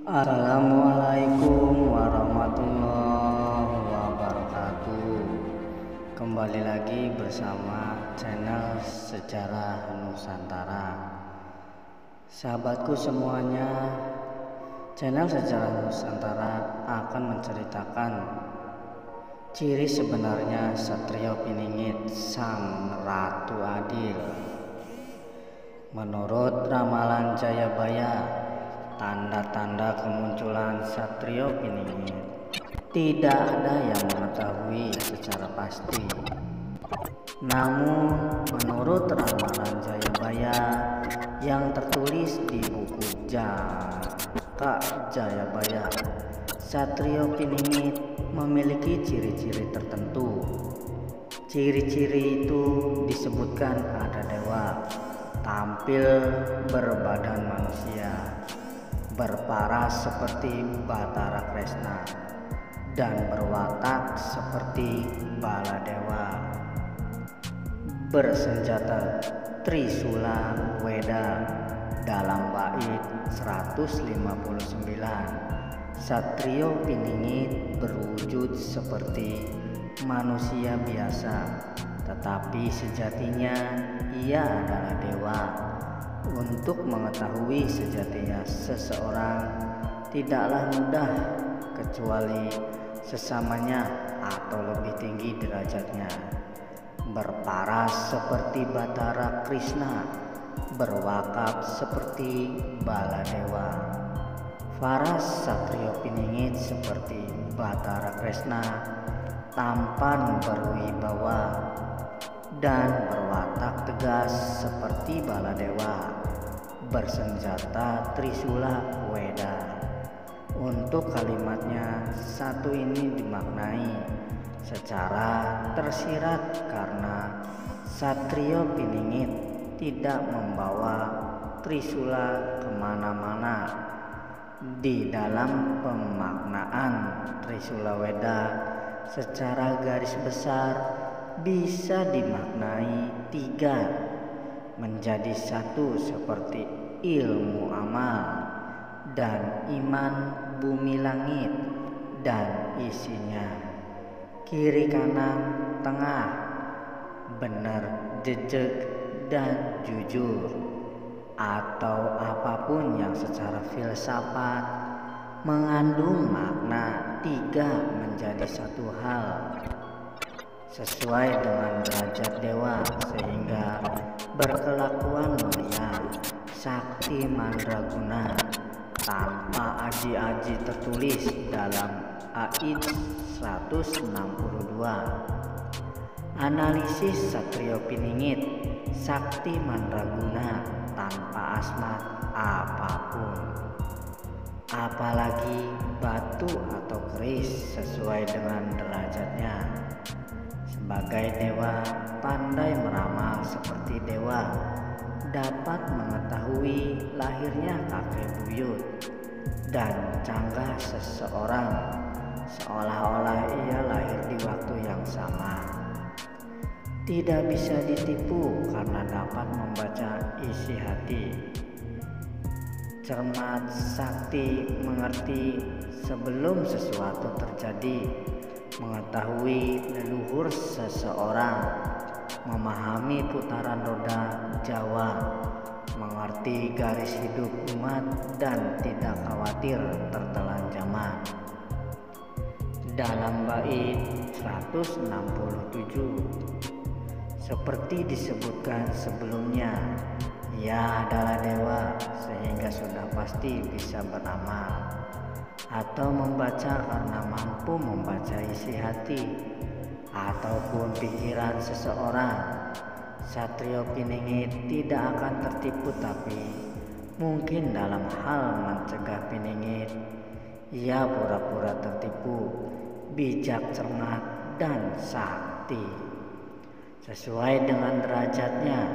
Assalamualaikum warahmatullahi wabarakatuh. Kembali lagi bersama channel Sejarah Nusantara. Sahabatku semuanya, channel Sejarah Nusantara akan menceritakan ciri sebenarnya Satrio Piningit Sang Ratu Adil. Menurut ramalan Jayabaya, tanda-tanda kemunculan Satrio Piningit tidak ada yang mengetahui secara pasti. Namun menurut ramalan Jayabaya yang tertulis di buku Jaka Jayabaya, Satrio Piningit memiliki ciri-ciri tertentu. Ciri-ciri itu disebutkan ada dewa, tampil berbadan manusia, berparas seperti Batara Kresna, dan berwatak seperti Baladewa, bersenjata Trisula Weda. Dalam bait 159, Satrio Piningit berwujud seperti manusia biasa, tetapi sejatinya ia adalah dewa. Untuk mengetahui sejatinya seseorang tidaklah mudah kecuali sesamanya atau lebih tinggi derajatnya. Berparas seperti Batara Krishna, berwakaf seperti Baladewa. Faras Satrio Piningit seperti Batara Kresna, tampan berwibawa dan berwatak tegas seperti Baladewa, bersenjata Trisula Weda. Untuk kalimatnya satu ini dimaknai secara tersirat karena Satrio Piningit tidak membawa Trisula kemana-mana. Di dalam pemaknaan Trisula Weda secara garis besar bisa dimaknai tiga menjadi satu, seperti ilmu amal dan iman bumi langit dan isinya, kiri kanan tengah, benar jejak dan jujur, atau apapun yang secara filsafat mengandung makna tiga menjadi satu hal sesuai dengan derajat dewa, sehingga berkelakuan mulia, sakti mandraguna, tanpa aji-aji tertulis dalam Ait 162. Analisis Satrio Piningit sakti mandraguna tanpa asmat apapun, apalagi batu atau keris sesuai dengan derajatnya. Sebagai dewa pandai meramal seperti dewa, dapat mengetahui lahirnya kakek buyut dan canggah seseorang seolah-olah ia lahir di waktu yang sama. Tidak bisa ditipu karena dapat membaca isi hati. Cermat, sakti, mengerti sebelum sesuatu terjadi, mengetahui leluhur seseorang, memahami putaran roda Jawa, mengerti garis hidup umat dan tidak khawatir tertelan zaman. Dalam bait 167, seperti disebutkan sebelumnya, ia adalah dewa sehingga sudah pasti bisa beramal atau membaca karena mampu membaca isi hati ataupun pikiran seseorang. Satrio Piningit tidak akan tertipu, tapi mungkin dalam hal mencegah Piningit ia pura-pura tertipu, bijak, cermat, dan sakti sesuai dengan derajatnya.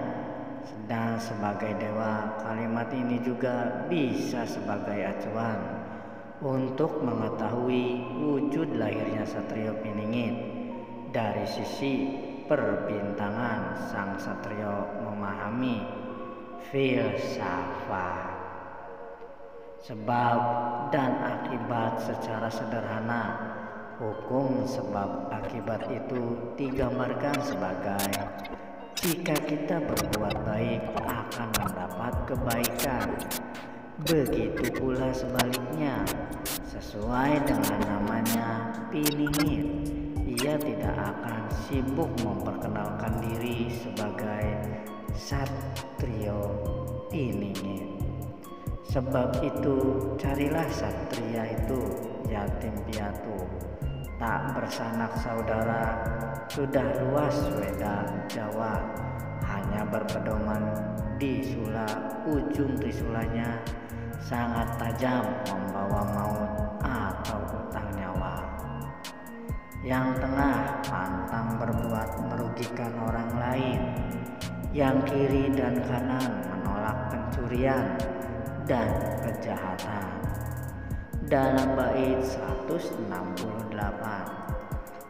Sedang sebagai dewa, kalimat ini juga bisa sebagai acuan untuk mengetahui wujud lahirnya Satrio Piningit. Dari sisi perbintangan, sang Satrio memahami filsafat. Sebab dan akibat secara sederhana, hukum sebab akibat itu digambarkan sebagai jika kita berbuat baik akan mendapat kebaikan. Begitu pula sebaliknya, sesuai dengan namanya Piningit, ia tidak akan sibuk memperkenalkan diri sebagai Satrio Piningit. Sebab itu carilah satria itu yatim piatu, tak bersanak saudara, sudah luas Weda Jawa, hanya berpedoman di sula, ujung trisulanya sangat tajam membawa maut atau utang nyawa. Yang tengah pantang berbuat merugikan orang lain, yang kiri dan kanan menolak pencurian dan kejahatan. Dalam bait 168,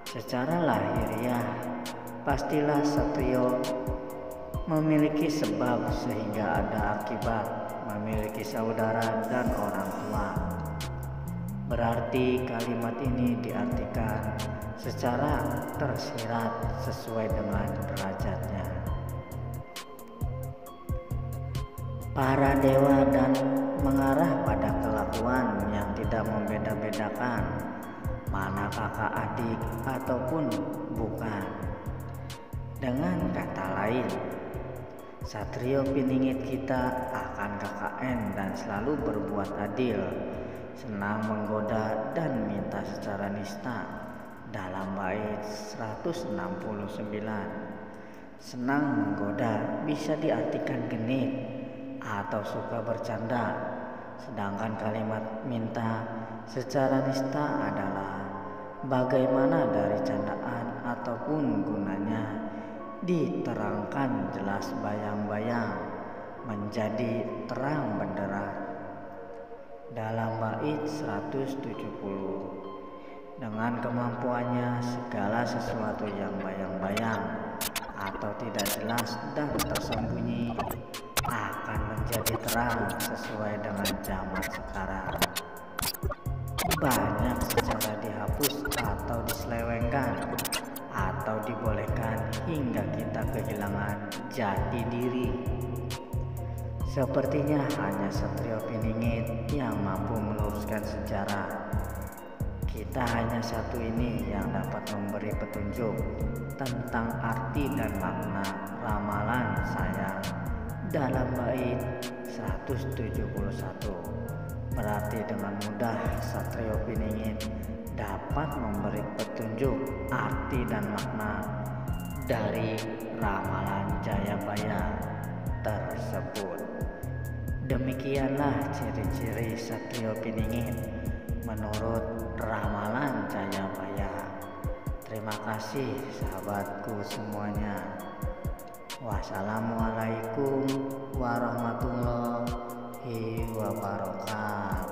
secara lahiriah pastilah satrio memiliki sebab sehingga ada akibat, memiliki saudara dan orang tua. Berarti kalimat ini diartikan secara tersirat sesuai dengan derajatnya. Para dewa dan mengarah pada kelakuan yang tidak membeda-bedakan mana kakak adik ataupun bukan. Dengan kata lain, Satrio Piningit kita akan KKN dan selalu berbuat adil, senang menggoda dan minta secara nista. Dalam bait 169, senang menggoda bisa diartikan genit atau suka bercanda, sedangkan kalimat minta secara nista adalah bagaimana dari candaan ataupun gunanya diterangkan jelas bayang-bayang menjadi terang benderang. Dalam bait 170, dengan kemampuannya segala sesuatu yang bayang-bayang atau tidak jelas dan tersembunyi akan menjadi terang sesuai dengan zaman sekarang. Banyak secara dihapus atau diselewengkan atau dibolehkan hingga kita kehilangan jati diri. Sepertinya hanya Satrio Piningit yang mampu meluruskan sejarah. Kita hanya satu ini yang dapat memberi petunjuk tentang arti dan makna ramalan saya dalam bait 171. Berarti dengan mudah Satrio Piningit dapat memberi petunjuk arti dan makna dari ramalan Jayabaya tersebut. Demikianlah ciri-ciri Satrio Piningit menurut ramalan Jayabaya. Terima kasih sahabatku semuanya. Wassalamualaikum warahmatullahi wabarakatuh.